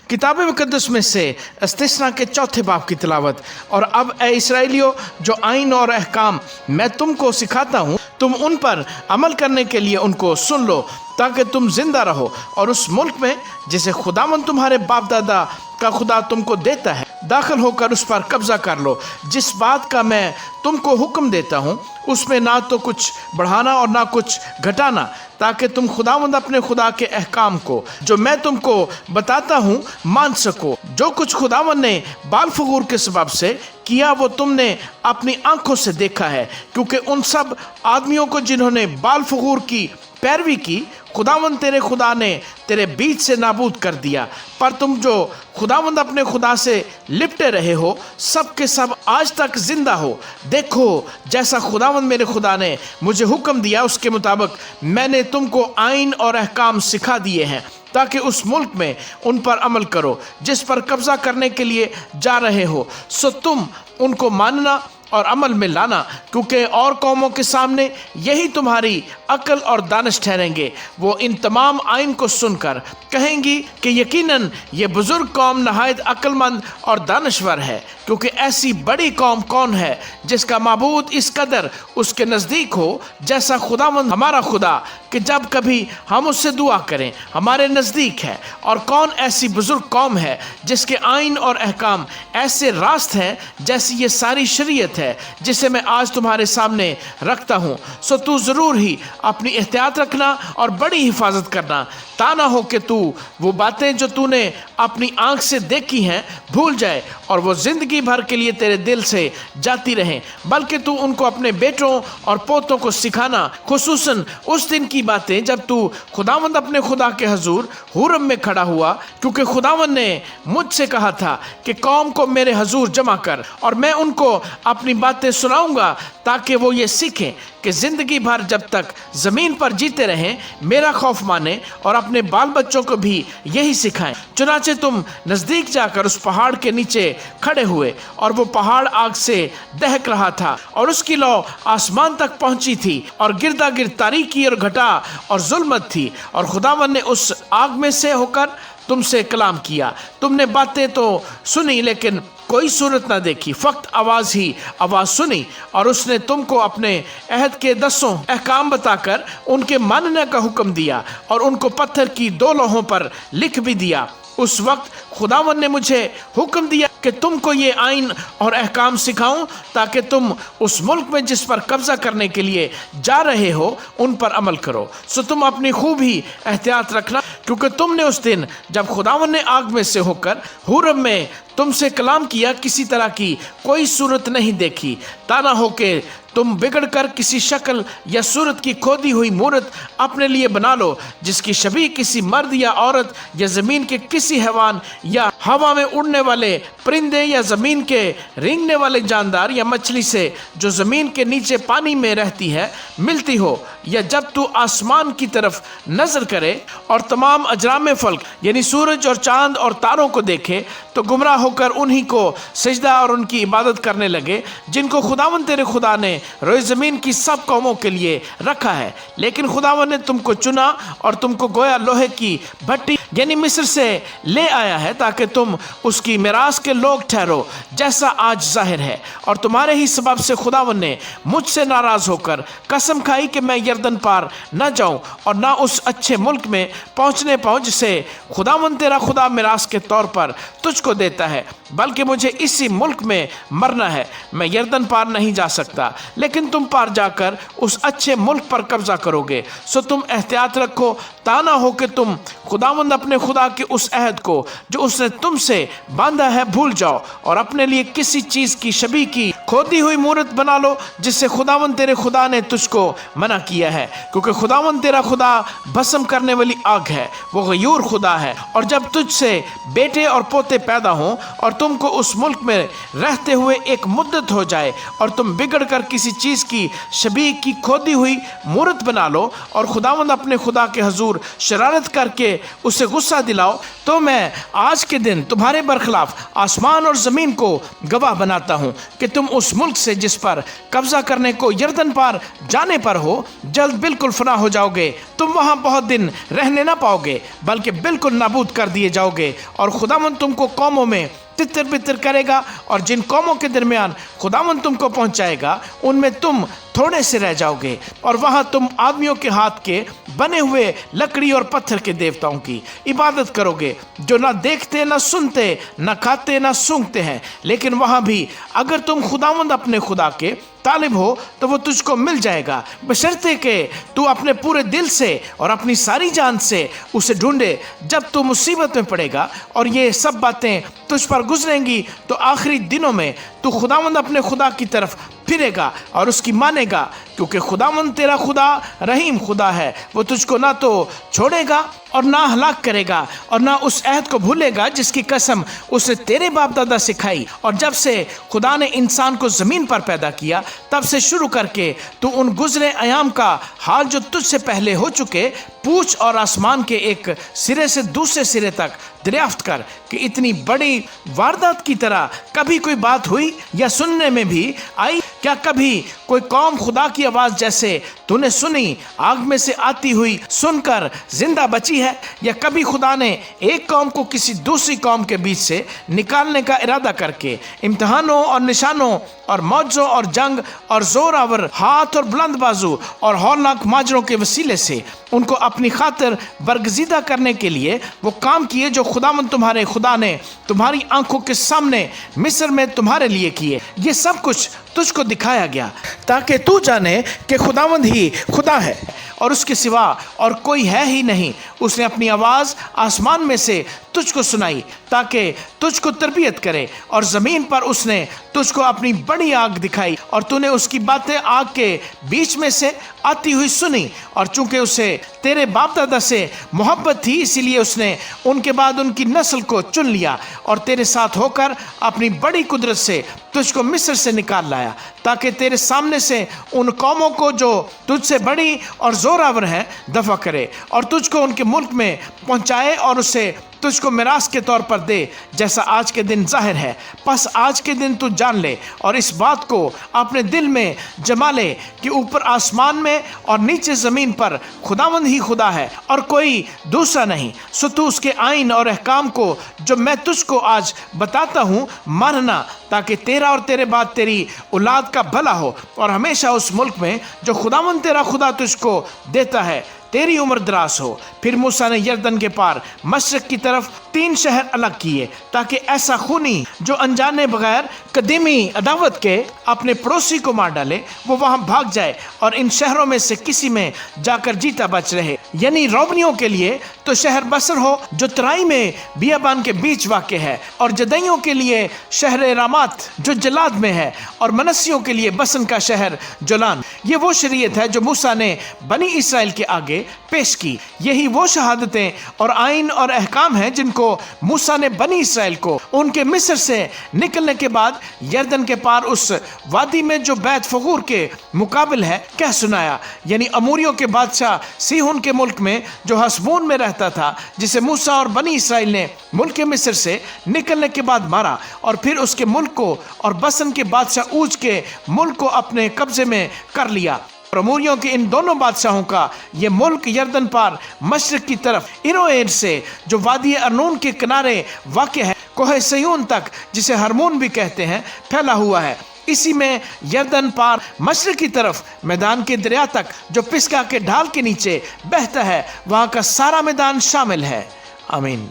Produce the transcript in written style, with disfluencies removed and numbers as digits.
किताब मुकद्दस में से इस्तिस्ना के चौथे बाब की तिलावत। और अब ए इसराइलियों, जो आइन और अहकाम मैं तुमको सिखाता हूँ, तुम उन पर अमल करने के लिए उनको सुन लो, ताकि तुम जिंदा रहो और उस मुल्क में जिसे खुदावन तुम्हारे बाप दादा का खुदा तुमको देता है, दाखिल होकर उस पर कब्जा कर लो। जिस बात का मैं तुमको हुक्म देता हूँ, उसमें ना तो कुछ बढ़ाना और ना कुछ घटाना, ताकि तुम खुदावंद अपने खुदा के अहकाम को जो मैं तुमको बताता हूँ मान सको। जो कुछ खुदावंद ने बाल फगूर के सबब से किया, वो तुमने अपनी आंखों से देखा है, क्योंकि उन सब आदमियों को जिन्होंने बाल फगूर की पैरवी की, खुदावंद तेरे खुदा ने तेरे बीच से नाबूद कर दिया। पर तुम जो खुदावंद अपने खुदा से लिपटे रहे हो, सब के सब आज तक जिंदा हो। देखो, जैसा खुदावंद मेरे खुदा ने मुझे हुक्म दिया, उसके मुताबिक मैंने तुमको आइन और अहकाम सिखा दिए हैं, ताकि उस मुल्क में उन पर अमल करो जिस पर कब्जा करने के लिए जा रहे हो। सो तुम उनको मानना और अमल में लाना, क्योंकि और कौमों के सामने यही तुम्हारी अक्ल और दानिश ठहरेंगे। वो इन तमाम आइन को सुनकर कहेंगी कि यकीनन ये बुजुर्ग कौम नहायत अक्लमंद और दानिशवर है, क्योंकि ऐसी बड़ी कौम कौन है जिसका माबूद इस कदर उसके नज़दीक हो जैसा खुदावंद हमारा खुदा, कि जब कभी हम उससे दुआ करें हमारे नज़दीक है। और कौन ऐसी बुजुर्ग कौम है जिसके आइन और अहकाम ऐसे रास्त हैं जैसी ये सारी शरीयत है जिसे मैं आज तुम्हारे सामने रखता हूँ। सो तू ज़रूर ही अपनी एहतियात रखना और बड़ी हिफाजत करना, ता ना हो कि तू वो बातें जो तूने अपनी आंख से देखी हैं भूल जाए और वो ज़िंदगी भर के लिए तेरे दिल से जाती रहें, बल्कि तू उनको अपने बेटों और पोतों को सिखाना, खुसूसन उस दिन की बातें जब तू खुदावंद अपने खुदा के हजूर हुरम में खड़ा हुआ, क्योंकि खुदावंद ने मुझसे कहा था कि कौम को मेरे हजूर जमा कर और मैं उनको अपनी बातें सुनाऊंगा, ताकि वो ये सीखें कि ज़िंदगी भर जब तक ज़मीन पर जीते रहें मेरा खौफ माने और अपने बाल बच्चों को भी यही सिखाएं। चुनाचे तुम नज़दीक जाकर उस पहाड़ के नीचे खड़े हुए, और वो पहाड़ आग से दहक रहा था और उसकी लौ आसमान तक पहुंची थी, और गिरदा गिर्द तारीकी और घटा और जुल्मत थी। और खुदावन ने उस आग में से होकर तुमसे कलाम किया। तुमने बातें तो सुनी लेकिन कोई सूरत ना देखी, फक्त आवाज़ ही आवाज़ सुनी। और उसने तुमको अपने अहद के 10 अहकाम बताकर उनके मानने का हुक्म दिया और उनको पत्थर की 2 लोहों पर लिख भी दिया। उस वक्त खुदावन ने मुझे हुक्म दिया कि तुमको ये आइन और अहकाम सिखाऊं, ताकि तुम उस मुल्क में जिस पर कब्जा करने के लिए जा रहे हो उन पर अमल करो। सो तुम अपनी खूब ही एहतियात रखना, क्योंकि तुमने उस दिन जब खुदावन ने आग में से होकर हुरम में तुमसे कलाम किया, किसी तरह की कोई सूरत नहीं देखी, ता ना हो कि तुम बिगड़ कर किसी शक्ल या सूरत की खोदी हुई मूरत अपने लिए बना लो, जिसकी शबीह किसी मर्द या औरत या ज़मीन के किसी हैवान या हवा में उड़ने वाले परिंदे या ज़मीन के रेंगने वाले जानदार या मछली से जो ज़मीन के नीचे पानी में रहती है मिलती हो। या जब तू आसमान की तरफ नज़र करे और तमाम अजराम फल्क यानी सूरज और चांद और तारों को देखे, तो गुमराह होकर उन्हीं को सजदा और उनकी इबादत करने लगे जिनको खुदावन तेरे खुदा ने रोए ज़मीन की सब कौमों के लिए रखा है। लेकिन खुदावन ने तुमको चुना और तुमको गोया लोहे की भट्टी यानी मिस्र से ले आया है, ताकि तुम उसकी मिरास के लोग ठहरो, जैसा आज जाहिर है। और तुम्हारे ही सबब से खुदावन ने मुझसे नाराज़ होकर कसम खाई कि मैं यरदन पार न जाऊं और ना उस अच्छे मुल्क में पहुंचने पाऊं जिसे खुदावन तेरा खुदा मिरास के तौर पर तुझको देता है, बल्कि मुझे इसी मुल्क में मरना है। मैं यरदन पार नहीं जा सकता, लेकिन तुम पार जाकर उस अच्छे मुल्क पर कब्जा करोगे। सो तुम एहतियात रखो, ता ना हो कि तुम खुदावंद अपने खुदा के उस अहद को जो उसने तुमसे बांधा है भूल जाओ और अपने लिए किसी चीज़ की शबीह की खोदी हुई मूरत बना लो, जिससे खुदावंद तेरे खुदा ने तुझको मना किया है। क्योंकि खुदावंद तेरा खुदा भस्म करने वाली आग है, वो गयूर खुदा है। और जब तुझसे बेटे और पोते पैदा हों और तुमको उस मुल्क में रहते हुए एक मुद्दत हो जाए और तुम बिगड़ कर किसी चीज़ की शबीह की खोदी हुई मूरत बना लो और खुदावंद अपने खुदा के हजूर शरारत करके उसे गुस्सा दिलाओ, तो मैं आज के दिन तुम्हारे बरखिलाफ आसमान और ज़मीन को गवाह बनाता हूँ कि तुम उस मुल्क से जिस पर कब्जा करने को यर्दन पार जाने पर हो, जल्द बिल्कुल फना हो जाओगे। तुम वहाँ बहुत दिन रहने ना पाओगे, बल्कि बिल्कुल नाबूद कर दिए जाओगे। और खुदावंद तुमको कौमों में तितर बितर करेगा, और जिन कौमों के दरमियान खुदावंद तुमको पहुंचाएगा उनमें तुम थोड़े से रह जाओगे। और वहाँ तुम आदमियों के हाथ के बने हुए लकड़ी और पत्थर के देवताओं की इबादत करोगे, जो ना देखते ना सुनते ना खाते ना सूंघते हैं। लेकिन वहाँ भी अगर तुम खुदावंद अपने खुदा के तालिब हो तो वो तुझको मिल जाएगा, बशर्ते कि तू अपने पूरे दिल से और अपनी सारी जान से उसे ढूंढे। जब तू मुसीबत में पड़ेगा और ये सब बातें तुझ पर गुजरेंगी तो आखिरी दिनों में तू खुदावंद अपने खुदा की तरफ फिरेगा और उसकी मानेगा, क्योंकि खुदावंद तेरा खुदा रहीम खुदा है। वो तुझको ना तो छोड़ेगा और ना हलाक करेगा, और ना उस अहद को भूलेगा जिसकी कसम उसने तेरे बाप दादा से खाई। और जब से खुदा ने इंसान को ज़मीन पर पैदा किया तब से शुरू करके तू उन गुजरे अयाम का हाल जो तुझसे पहले हो चुके पूछ, और आसमान के एक सिरे से दूसरे सिरे तक दरियाफ्त कर कि इतनी बड़ी वारदात की तरह कभी कोई बात हुई या सुनने में भी आई? क्या कभी कोई कौम खुदा की आवाज़ जैसे तूने सुनी आग में से आती हुई सुनकर जिंदा बची है? या कभी खुदा ने एक कौम को किसी दूसरी कौम के बीच से निकालने का इरादा करके इम्तहानों और निशानों और मौजों और जंग और जोरावर हाथ और बुलंद बाजू और हौलनाक माजरों के वसीले से उनको अपनी खातिर बरगजीदा करने के लिए वो काम किए जो खुदावंद तुम्हारे खुदा ने तुम्हारी आंखों के सामने मिस्र में तुम्हारे लिए किए? ये सब कुछ तुझको दिखाया गया ताकि तू जाने कि खुदावंद ही खुदा है और उसके सिवा और कोई है ही नहीं। उसने अपनी आवाज़ आसमान में से तुझको सुनाई ताकि तुझको तरबियत करे, और ज़मीन पर उसने तुझको अपनी बड़ी आग दिखाई और तूने उसकी बातें आग के बीच में से आती हुई सुनी। और चूंकि उसे तेरे बाप दादा से मोहब्बत थी इसीलिए उसने उनके बाद उनकी नस्ल को चुन लिया और तेरे साथ होकर अपनी बड़ी कुदरत से तुझको मिस्र से निकाल लाया, ताकि तेरे सामने से उन कौमों को जो तुझसे बड़ी और जोरावर हैं दफा करे और तुझको उनके मुल्क में पहुंचाए और उसे तुझको मिरास के तौर पर दे, जैसा आज के दिन जाहिर है। बस आज के दिन तू जान ले और इस बात को अपने दिल में जमा ले कि ऊपर आसमान में और नीचे ज़मीन पर खुदावंद ही खुदा है और कोई दूसरा नहीं। सो तू उसके आइन और अहकाम को जो मैं तुझको आज बताता हूँ मानना, ताकि तेरा और तेरे बाद तेरी औलाद का भला हो और हमेशा उस मुल्क में जो खुदावंद तेरा खुदा तुझको देता है तेरी उम्र दराज हो। फिर मूसा ने यरदन के पार मशरक की तरफ 3 शहर अलग किए, ताकि ऐसा खूनी जो अनजाने बगैर कदीमी अदावत के अपने पड़ोसी को मार डाले वो वहां भाग जाए और इन शहरों में से किसी में जाकर जीता बच रहे। यानी रोबनियों के लिए तो शहर बसर हो जो तराई में बियाबान के बीच वाक़ है, और जदैयों के लिए शहर रामात जो जलाद में है, और मनसियों के लिए बसन का शहर जोलान। ये वो शरीयत है जो मूसा ने बनी इसराइल के आगे पेश की। यही वो शहादतें और आइन और अहकाम हैं जिनको मूसा ने बनी इसराइल को उनके मिस्र से निकलने के बाद यरदन के पार उस वादी में जो बैत फगूर के मुकाबिल है कह सुनाया। यानी अमूरियों के बादशाह सीहोन के मुल्क में जो हसबोन में रहता था, जिसे मूसा और बनी इसराइल ने मुल्क मिस्र से निकलने के बाद मारा, और फिर उसके मुल्क को और बसन के बादशाह ऊज के मुल्क को अपने कब्जे में कर लिया। अमूरियों के इन दोनों बादशाहों का ये मुल्क यरदन पार मशरक की तरफ इरोएर से जो वादी अर्नून के किनारे वाक़ है कोहे सयून तक, जिसे हरमोन भी कहते हैं, फैला हुआ है। इसी में यरदन पार मशरक की तरफ मैदान के दरिया तक जो पिस्गा के ढाल के नीचे बहता है वहाँ का सारा मैदान शामिल है। आमीन।